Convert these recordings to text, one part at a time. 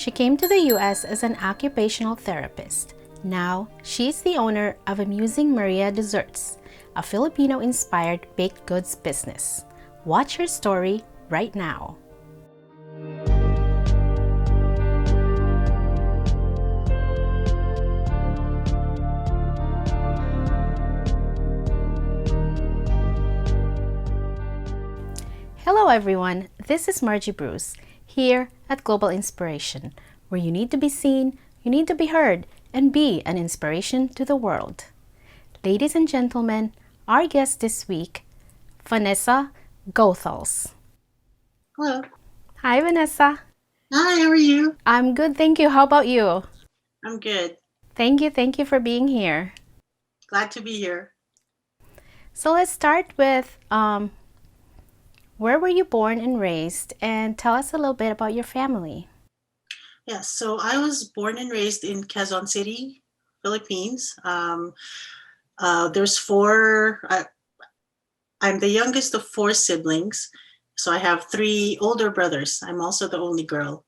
She came to the US as an occupational therapist. Now, she's the owner of Amusing Maria Desserts, a Filipino-inspired baked goods business. Watch her story right now. Hello everyone, this is Margie Bruce, here at Global Inspiration, where you need to be seen, you need to be heard, and be an inspiration to the world. Ladies and gentlemen, our guest this week, Vanessa Goethals. Hello. Hi Vanessa. Hi, how are you? I'm good, thank you. How about you? I'm good. Thank you for being here. Glad to be here. So let's start with where were you born and raised, and tell us a little bit about your family. Yes, so I was born and raised in Quezon City, Philippines. There's four, I'm the youngest of four siblings. So I have three older brothers. I'm also the only girl.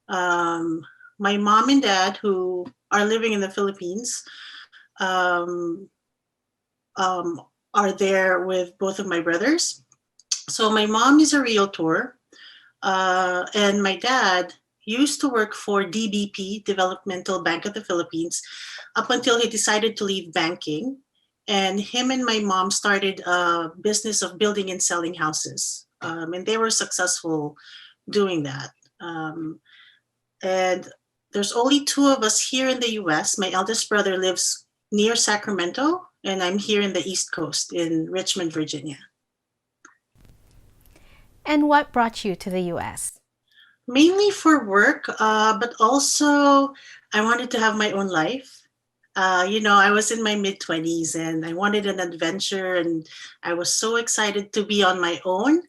Um, my mom and dad, who are living in the Philippines, um, um, are there with both of my brothers. So my mom is a realtor, and my dad used to work for DBP, Developmental Bank of the Philippines, up until he decided to leave banking. And him and my mom started a business of building and selling houses. And they were successful doing that. And there's only two of us here in the US. My eldest brother lives near Sacramento, and I'm here in the East Coast in Richmond, Virginia. And what brought you to the US? Mainly for work, but also I wanted to have my own life. I was in my mid 20s and I wanted an adventure, and I was so excited to be on my own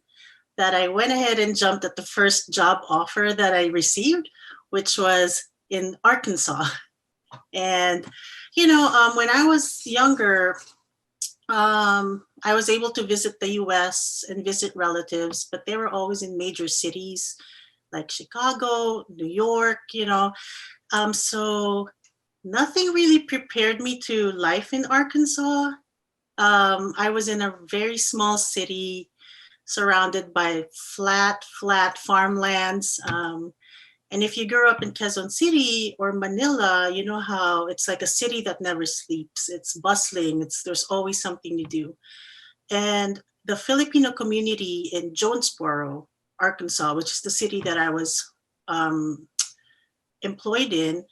that I went ahead and jumped at the first job offer that I received, which was in Arkansas. And, when I was younger, I was able to visit the US and visit relatives, but they were always in major cities like Chicago, New York. So nothing really prepared me to life in Arkansas. I was in a very small city surrounded by flat farmlands. And if you grew up in Quezon City or Manila, you know how it's like a city that never sleeps. It's bustling. There's always something to do. And the Filipino community in Jonesboro, Arkansas, which is the city that I was um, employed in,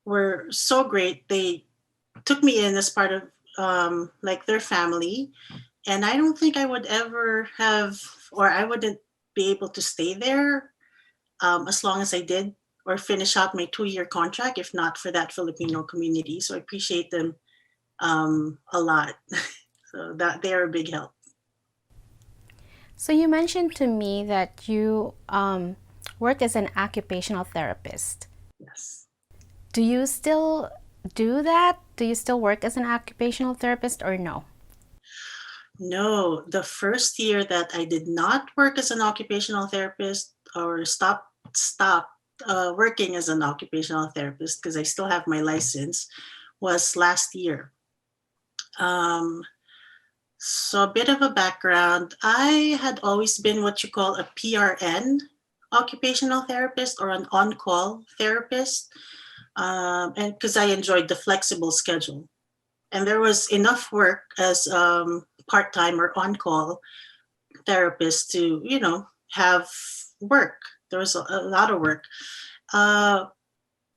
were so great. They took me in as part of like their family. And I don't think I would ever have, or I wouldn't be able to stay there as long as I did or finish out my 2-year contract if not for that Filipino community. So I appreciate them a lot. So that they are a big help. So you mentioned to me that you work as an occupational therapist. Yes. Do you still do that? Do you still work as an occupational therapist or no? No, the first year that I did not work as an occupational therapist or stop working as an occupational therapist because I still have my license was last year. Um, So, a bit of a background. I had always been what you call a PRN occupational therapist or an on call therapist, and because I enjoyed the flexible schedule. And there was enough work as part time or on call therapist to, have work. There was a lot of work. Uh,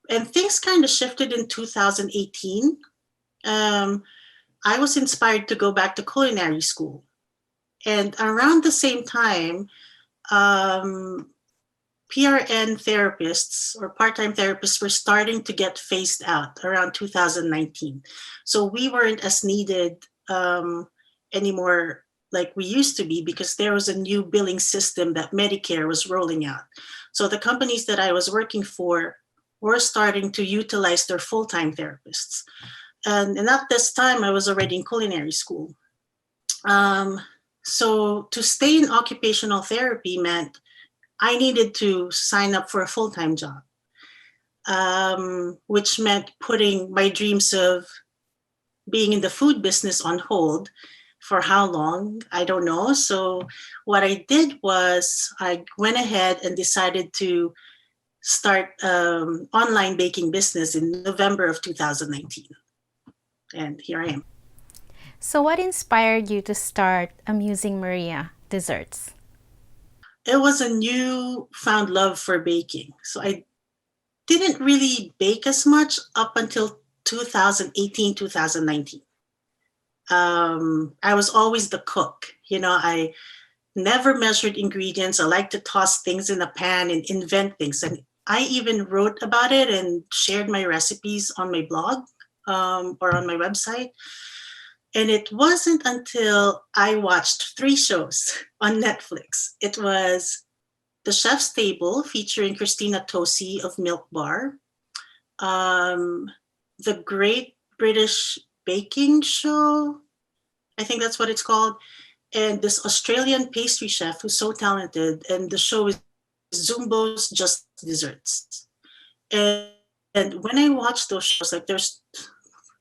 and things kind of shifted in 2018. Um, I was inspired to go back to culinary school. And around the same time, um, PRN therapists or part time therapists were starting to get phased out around 2019. So we weren't as needed anymore like we used to be because there was a new billing system that Medicare was rolling out. So the companies that I was working for were starting to utilize their full time therapists. And at this time, I was already in culinary school. Um, so to stay in occupational therapy meant I needed to sign up for a full time job. which meant putting my dreams of being in the food business on hold. For how long? I don't know. So, what I did was I went ahead and decided to start online baking business in November of 2019. And here I am. So, what inspired you to start Amusing Maria Desserts? It was a new found love for baking. So I didn't really bake as much up until 2018, 2019. I was always the cook. I never measured ingredients. I like to toss things in a pan and invent things. And I even wrote about it and shared my recipes on my blog or on my website. And it wasn't until I watched three shows on Netflix. It was The Chef's Table featuring Christina Tosi of Milk Bar, um, The Great British Baking Show, I think that's what it's called, and this Australian pastry chef who's so talented. And the show is Zumbo's Just Desserts. And when I watched those shows, like there's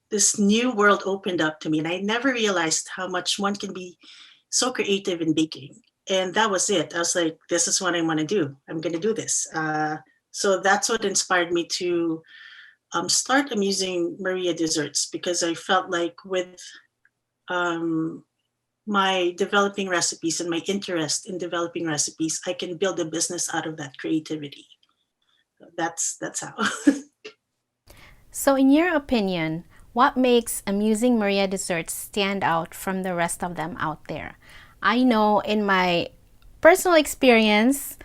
this new world opened up to me, and I never realized how much one can be so creative in baking. And that was it. I was like, this is what I want to do. I'm going to do this. So that's what inspired me to start Amusing Maria Desserts, because I felt like with um, my developing recipes and my interest in developing recipes, I can build a business out of that creativity. That's how. So, in your opinion, what makes Amusing Maria Desserts stand out from the rest of them out there? I know in my personal experience,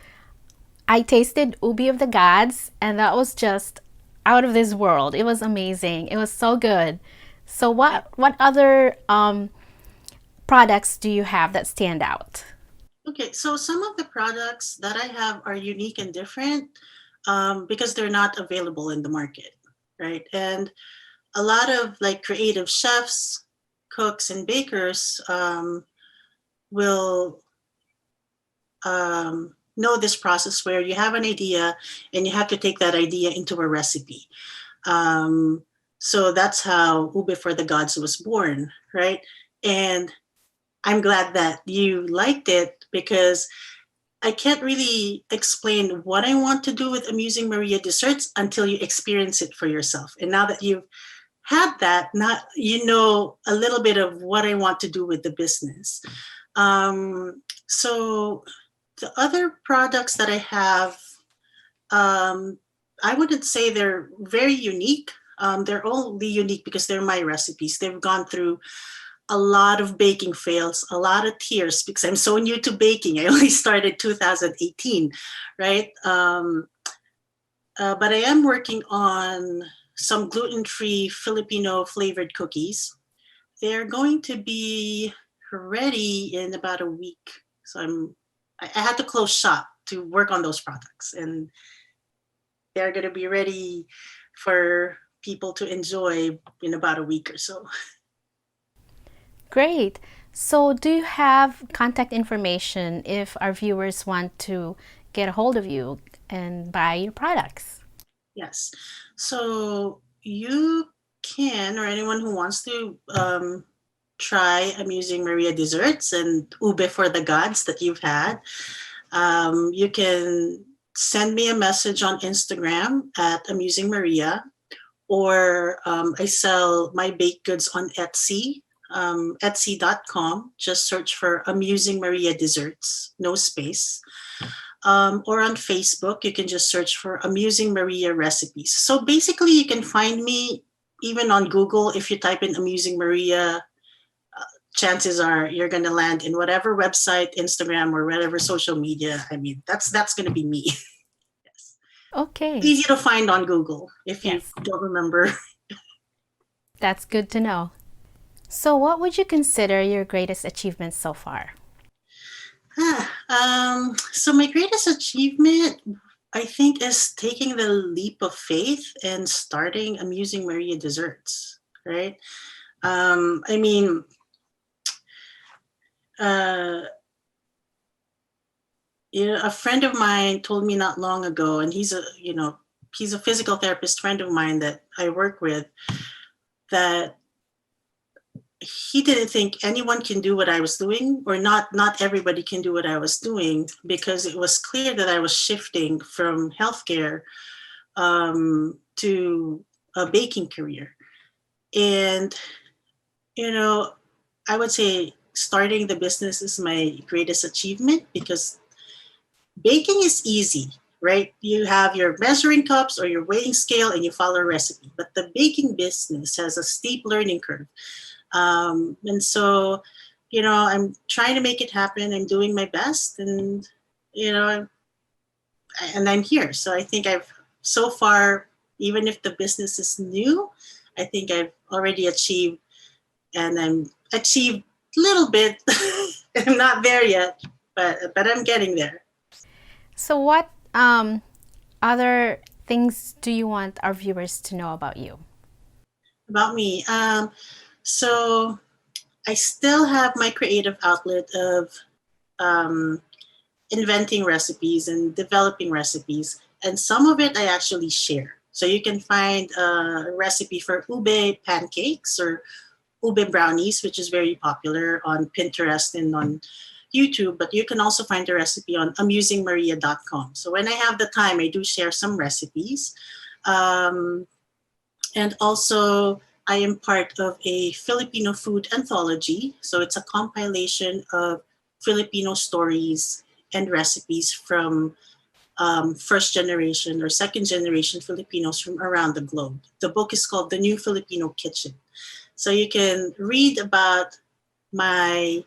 I tasted Ubi of the Gods, and that was just out of this world. It was amazing. It was so good. So, what other products do you have that stand out? Okay, so some of the products that I have are unique and different because they're not available in the market, right? And a lot of like creative chefs, cooks, and bakers will know this process where you have an idea and you have to take that idea into a recipe. Um, so that's how Ube for the Gods was born, right? And I'm glad that you liked it, because I can't really explain what I want to do with Amusing Maria Desserts until you experience it for yourself. And now that you've had that, not you know a little bit of what I want to do with the business. So the other products that I have, um, I wouldn't say they're very unique. They're only unique because they're my recipes. They've gone through a lot of baking fails, a lot of tears, because I'm so new to baking. I only started 2018, right? But I am working on some gluten-free Filipino flavored cookies. They're going to be ready in about a week. So I had to close shop to work on those products, and they're going to be ready for people to enjoy in about a week or so. Great. So, do you have contact information if our viewers want to get a hold of you and buy your products? Yes. So you can, or anyone who wants to, try Amusing Maria Desserts and Ube for the Gods that you've had, you can send me a message on Instagram at Amusing Maria, or I sell my baked goods on Etsy, etsy.com. Just search for Amusing Maria Desserts, no space. Or on Facebook, you can just search for Amusing Maria Recipes. So basically, you can find me even on Google. If you type in Amusing Maria, chances are you're going to land in whatever website, Instagram, or whatever social media. I mean, that's going to be me. Yes. Okay. Easy to find on Google if you Yes, don't remember. that's good to know. So, what would you consider your greatest achievement so far? So my greatest achievement, I think, is taking the leap of faith and starting Amusing Maria Desserts. Right. I mean, uh, a friend of mine told me not long ago, and he's a he's a physical therapist friend of mine that I work with, that he didn't think anyone can do what I was doing, or not everybody can do what I was doing, because it was clear that I was shifting from healthcare to a baking career. And I would say starting the business is my greatest achievement, because baking is easy, right? You have your measuring cups or your weighing scale and you follow a recipe. But the baking business has a steep learning curve. And so, I'm trying to make it happen. I'm doing my best, and, I'm here. So I think so far, even if the business is new, I think I've already achieved, and I'm achieved a little bit. I'm not there yet, but I'm getting there. So, what other things do you want our viewers to know about you? About me, so I still have my creative outlet of um, inventing recipes and developing recipes, and some of it I actually share. So you can find a recipe for ube pancakes or ube brownies, which is very popular on Pinterest and on YouTube, but you can also find the recipe on amusingmaria.com. So when I have the time, I do share some recipes. Um, and also, I am part of a Filipino food anthology. So it's a compilation of Filipino stories and recipes from first generation or second generation Filipinos from around the globe. The book is called The New Filipino Kitchen. So you can read about my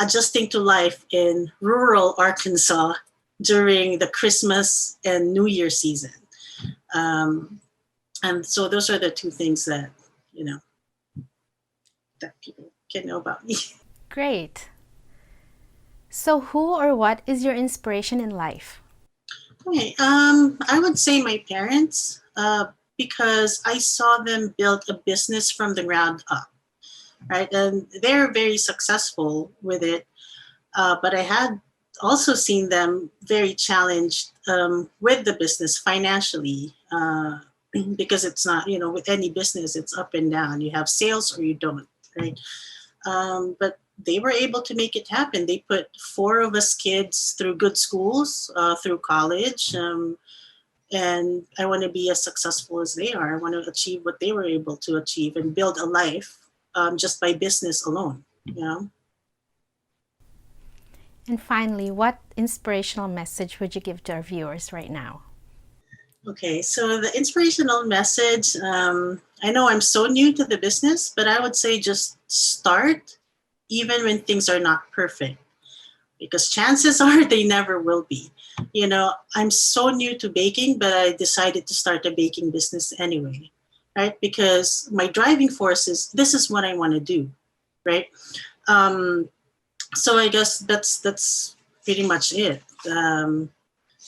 adjusting to life in rural Arkansas during the Christmas and New Year season. Um, and so those are the two things that, that people can know about me. Great. So, who or what is your inspiration in life? Okay, I would say my parents, because I saw them build a business from the ground up, right? And they're very successful with it. But I had also seen them very challenged with the business financially, because it's not, with any business, it's up and down. You have sales or you don't, right? But they were able to make it happen. They put four of us kids through good schools, through college. And I want to be as successful as they are. I want to achieve what they were able to achieve and build a life just by business alone, And finally, what inspirational message would you give to our viewers right now? Okay, so the inspirational message, I know I'm so new to the business, but I would say just start even when things are not perfect, because chances are they never will be. I'm so new to baking, but I decided to start a baking business anyway, right? Because my driving force is this is what I want to do, right? So I guess that's pretty much it.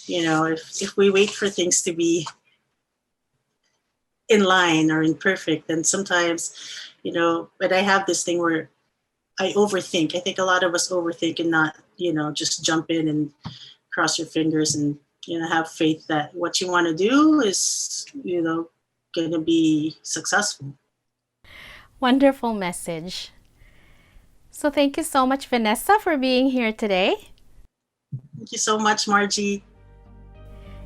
If we wait for things to be in line or imperfect, then sometimes, but I have this thing where I overthink. I think a lot of us overthink and not, just jump in and cross your fingers and, have faith that what you want to do is, going to be successful. Wonderful message. So, thank you so much, Vanessa, for being here today. Thank you so much, Margie.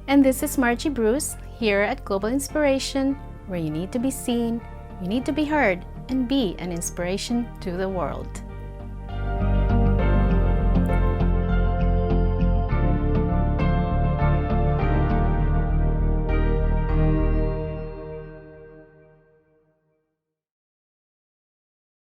And this is Margie Bruce here at Global Inspiration, where you need to be seen, you need to be heard, and be an inspiration to the world.